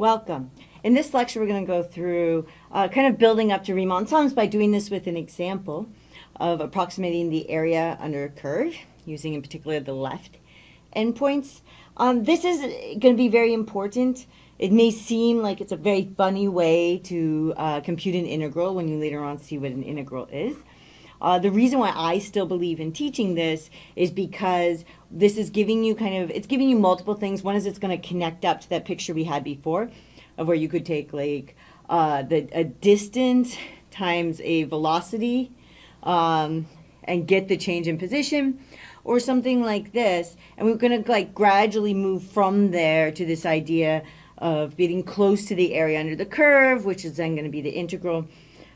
Welcome. In this lecture, we're going to go through kind of building up to Riemann sums by doing this with an example of approximating the area under a curve, using in particular the left endpoints. This is going to be very important. It may seem like it's a very funny way to compute an integral when you later on see what an integral is. The reason why I still believe in teaching this is because this is giving you it's giving you multiple things. One is it's going to connect up to that picture we had before of where you could take like a distance times a velocity and get the change in position, or something like this. And we're going to like gradually move from there to this idea of getting close to the area under the curve, which is then going to be the integral,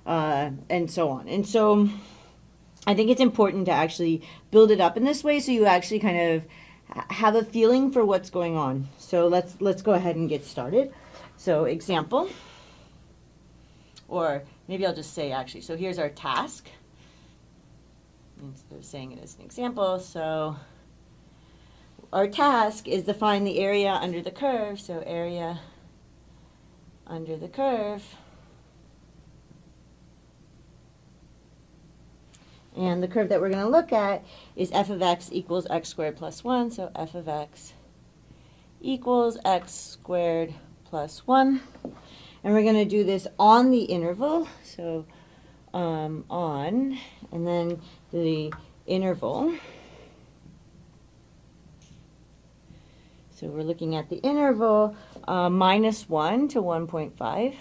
and so on. And so I think it's important to actually build it up in this way so you actually kind of have a feeling for what's going on. So let's go ahead and get started. So example, or maybe I'll just say actually, so here's our task. Instead of saying it as an example, so our task is to find the area under the curve. So area under the curve. And the curve that we're going to look at is f of x equals x squared plus 1. So f of x equals x squared plus 1. And we're going to do this on the interval. So on, and then the interval. So we're looking at the interval minus 1 to 1.5.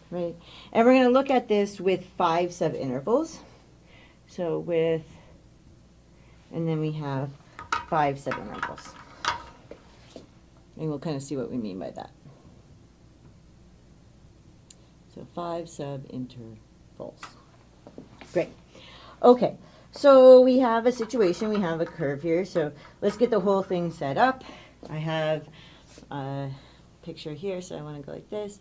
Right, and we're going to look at this with 5 subintervals. So with, and then we have 5 subintervals. And we'll kind of see what we mean by that. So 5 subintervals. Great. Okay, so we have a situation, we have a curve here. So let's get the whole thing set up. I have a picture here, so I want to go like this.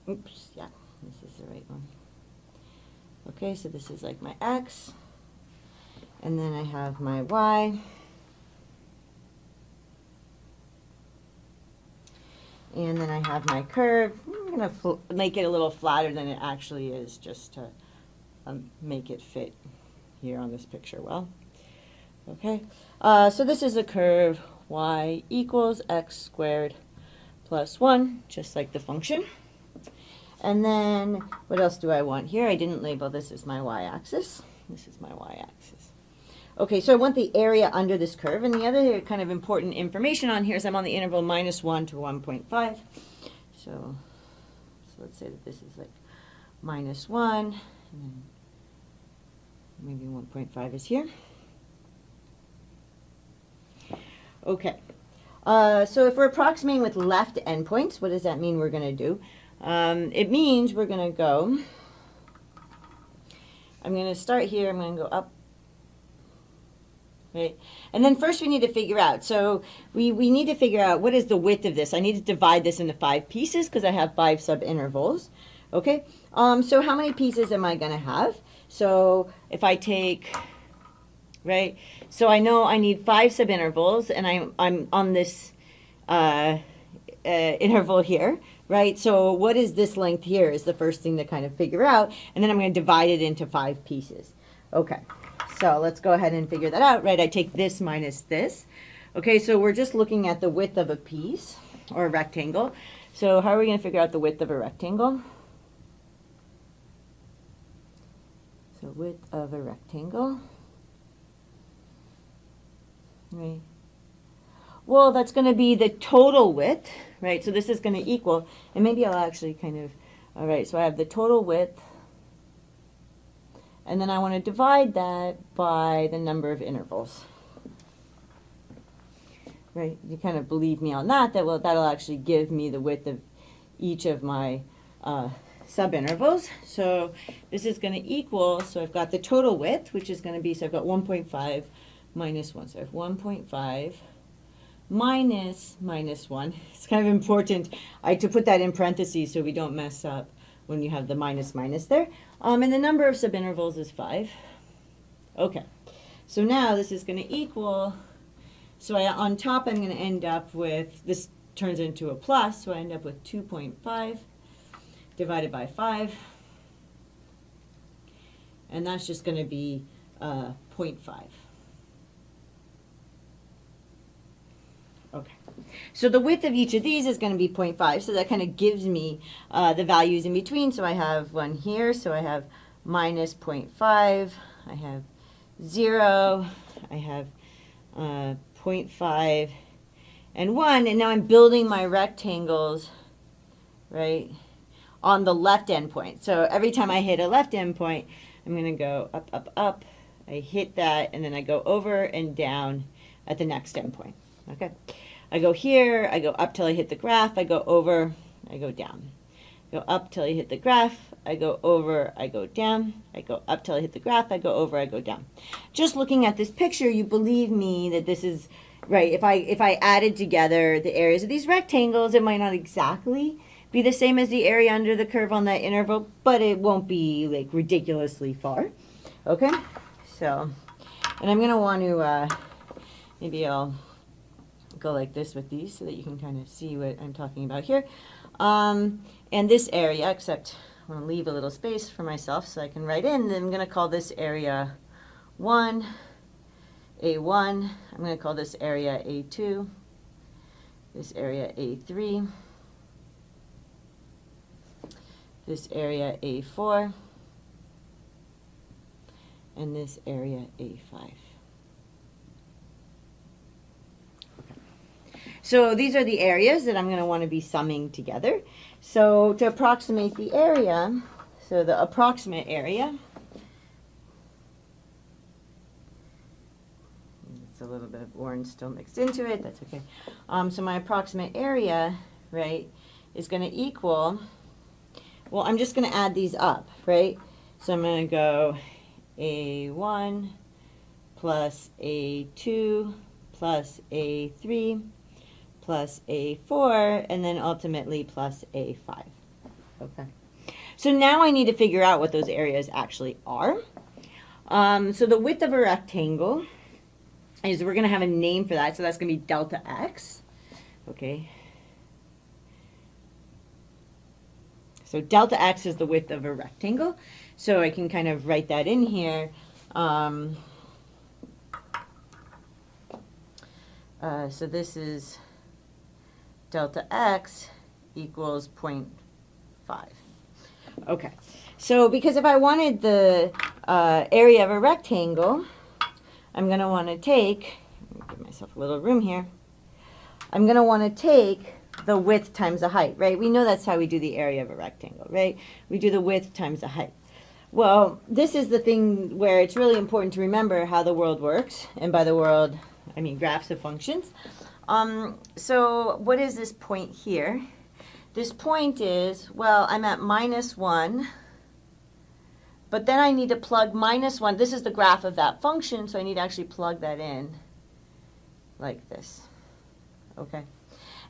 Oops, yeah, this is the right one. Okay, so this is like my x, and then I have my y, and then I have my curve. I'm going to make it a little flatter than it actually is, just to make it fit here on this picture well. Okay, so this is a curve y equals x squared plus 1, just like the function. And then, what else do I want here? I didn't label this as my y-axis. This is my y-axis. Okay, so I want the area under this curve. And the other kind of important information on here is I'm on the interval minus 1 to 1.5. So let's say that this is like minus 1, and then maybe 1.5 is here. Okay, so if we're approximating with left endpoints, what does that mean we're going to do? It means we're going to go, I'm going to start here, I'm going to go up, right? And then first we need to figure out, so we need to figure out what is the width of this. I need to divide this into 5 pieces because I have 5 subintervals, okay? So how many pieces am I going to have? So if I take, right, so I know I need 5 subintervals, and I'm on this interval here. Right, so what is this length here is the first thing to kind of figure out, and then I'm going to divide it into 5 pieces. Okay, so let's go ahead and figure that out. Right, I take this minus this. Okay, so we're just looking at the width of a piece, or a rectangle. So how are we going to figure out the width of a rectangle? So width of a rectangle. Right. Well, that's going to be the total width, right? So this is going to equal, and maybe I'll actually kind of, all right, so I have the total width, and then I want to divide that by the number of intervals. Right? You kind of believe me on that, well, that'll actually give me the width of each of my subintervals. So this is going to equal, so I've got the total width, which is going to be, so I've got 1.5 minus 1. So I have 1.5 minus 1. It's kind of important to put that in parentheses so we don't mess up when you have the minus there. And the number of subintervals is 5. Okay, so now this is going to equal So on top, I'm going to end up with, this turns into a plus, so I end up with 2.5 divided by 5. And that's just going to be 0.5. Okay. So the width of each of these is going to be 0.5, so that kind of gives me the values in between. So I have one here, so I have minus 0.5, I have 0, I have 0.5, and 1, and now I'm building my rectangles, right, on the left endpoint. So every time I hit a left endpoint, I'm going to go up, up, up, I hit that, and then I go over and down at the next endpoint. Okay, I go here, I go up till I hit the graph, I go over, I go down. Go up till I hit the graph, I go over, I go down. I go up till I hit the graph, I go over, I go down. Just looking at this picture, you believe me that this is right. If I added together the areas of these rectangles, it might not exactly be the same as the area under the curve on that interval, but it won't be like ridiculously far. Okay, so, and I'm gonna want to maybe I'll go like this with these so that you can kind of see what I'm talking about here. And this area, except I want to leave a little space for myself so I can write in, then I'm going to call this area 1, A1. I'm going to call this area A2, this area A3, this area A4, and this area A5. So these are the areas that I'm going to want to be summing together. So to approximate the area, so the approximate area, it's a little bit of orange still mixed into it, that's okay. So my approximate area, right, is going to equal, well, I'm just going to add these up, right? So I'm going to go A1 plus A2 plus A3 plus A4, and then ultimately plus A5. Okay. So now I need to figure out what those areas actually are. So the width of a rectangle is, we're going to have a name for that, so that's going to be delta x. Okay. So delta x is the width of a rectangle. So I can kind of write that in here. So this is delta x equals 0.5. Okay, so because if I wanted the area of a rectangle, I'm going to want to take, give myself a little room here, I'm going to want to take the width times the height, right? We know that's how we do the area of a rectangle, right? We do the width times the height. Well, this is the thing where it's really important to remember how the world works, and by the world, I mean graphs of functions. So what is this point here? This point is, well, I'm at -1, but then I need to plug -1. This is the graph of that function, so I need to actually plug that in like this. Okay.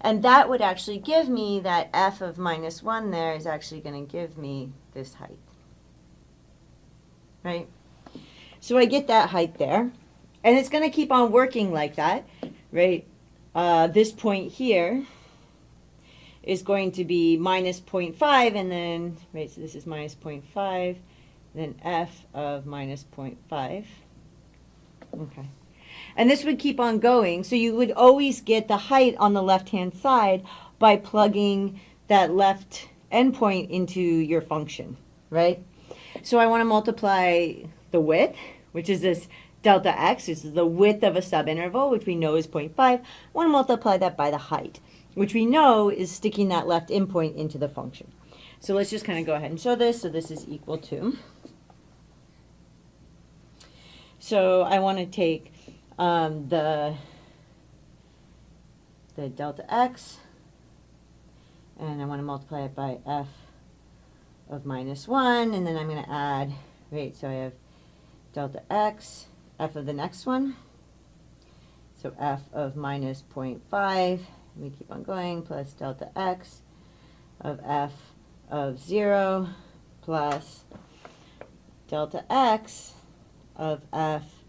And that would actually give me that f of -1 there is actually going to give me this height. Right? So I get that height there. And it's going to keep on working like that, right? This point here is going to be -0.5, and then, right, so this is -0.5, then f of -0.5. Okay. And this would keep on going, so you would always get the height on the left-hand side by plugging that left endpoint into your function, right? So I want to multiply the width, which is this delta x, this is the width of a subinterval, which we know is 0.5. I want to multiply that by the height, which we know is sticking that left endpoint into the function. So let's just kind of go ahead and show this. So this is equal to, so I want to take the delta x, and I want to multiply it by f of -1, and then I'm going to add, right, so I have delta x, f of the next one, so f of -0.5, we keep on going, plus delta x of f of 0 plus delta x of f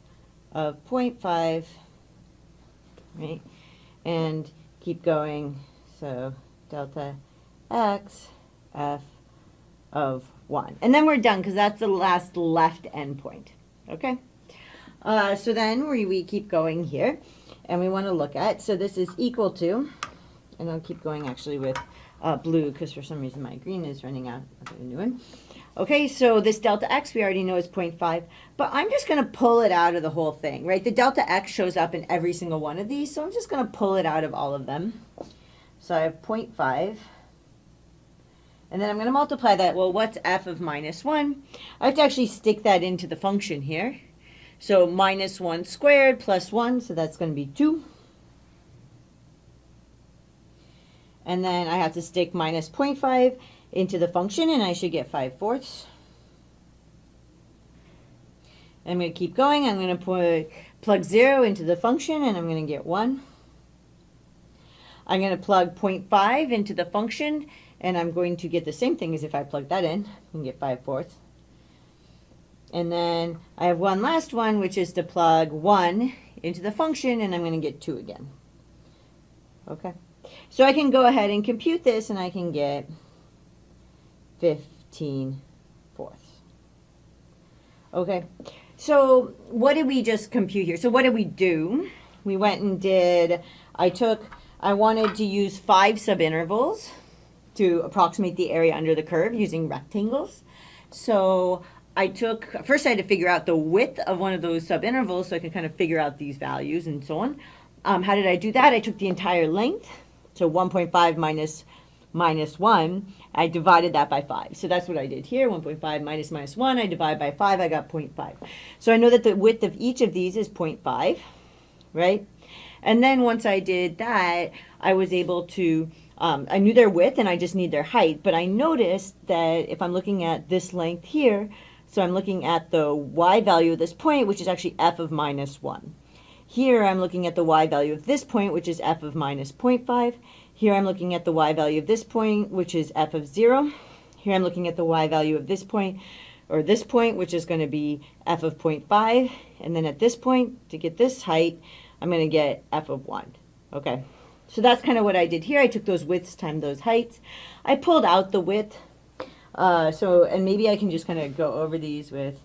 of 0.5 right? And keep going. So delta x f of 1. And then we're done because that's the last left endpoint. Okay? So then we keep going here. And we want to look at, so this is equal to, and I'll keep going actually with blue because for some reason my green is running out. I'll get a new one. Okay, so this delta x we already know is 0.5, but I'm just going to pull it out of the whole thing, right? The delta x shows up in every single one of these, so I'm just going to pull it out of all of them. So I have 0.5, and then I'm going to multiply that. Well, what's f of minus 1? I have to actually stick that into the function here. So minus 1 squared plus 1, so that's going to be 2. And then I have to stick minus 0.5 into the function, and I should get 5/4. I'm going to keep going. I'm going to plug 0 into the function, and I'm going to get 1. I'm going to plug 0.5 into the function, and I'm going to get the same thing as if I plug that in. I can get 5/4. And then I have one last one, which is to plug 1 into the function, and I'm going to get 2 again. Okay. So I can go ahead and compute this, and I can get 15/4. Okay, so what did we just compute here? So what did we do? We went and did, I wanted to use 5 subintervals to approximate the area under the curve using rectangles. So first I had to figure out the width of one of those subintervals so I could kind of figure out these values and so on. How did I do that? I took the entire length, so 1.5 minus 1, I divided that by 5. So that's what I did here, 1.5 minus 1, I divide by 5, I got 0.5. So I know that the width of each of these is 0.5, right? And then once I did that, I was able to, I knew their width and I just need their height, but I noticed that if I'm looking at this length here, so I'm looking at the y value of this point, which is actually f of minus 1. Here I'm looking at the y value of this point, which is f of minus 0.5. Here I'm looking at the y value of this point, which is f of 0. Here I'm looking at the y value of this point, which is going to be f of 0.5. And then at this point, to get this height, I'm going to get f of 1. Okay, so that's kind of what I did here. I took those widths times those heights. I pulled out the width. And maybe I can just kind of go over these with,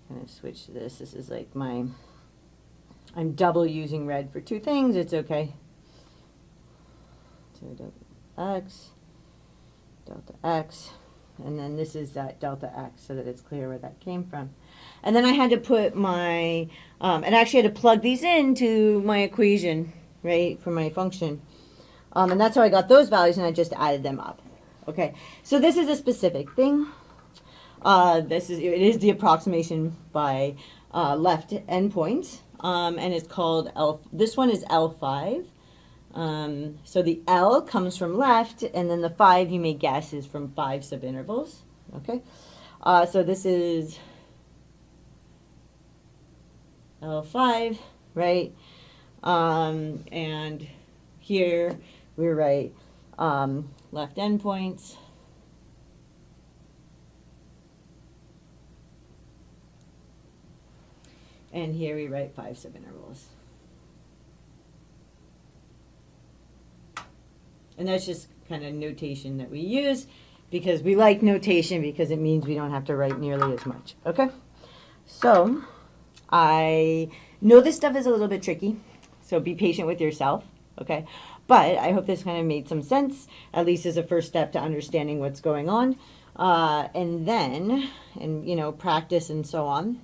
I'm going to switch to this. This is like I'm double using red for 2 things. It's okay. So delta x, and then this is that delta x so that it's clear where that came from. And then I had to put my, and I actually had to plug these into my equation, right, for my function. And that's how I got those values, and I just added them up. Okay, so this is a specific thing. It is the approximation by left endpoints, and it's called L. This one is L5. So the L comes from left, and then the 5 you may guess is from 5 subintervals. Okay, so this is L5, right? And here we write left endpoints. And here we write 5 subintervals. And that's just kind of notation that we use because we like notation because it means we don't have to write nearly as much. Okay? So I know this stuff is a little bit tricky, so be patient with yourself. Okay? But I hope this kind of made some sense, at least as a first step to understanding what's going on. And then, practice and so on.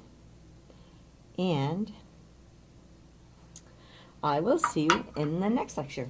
And I will see you in the next lecture.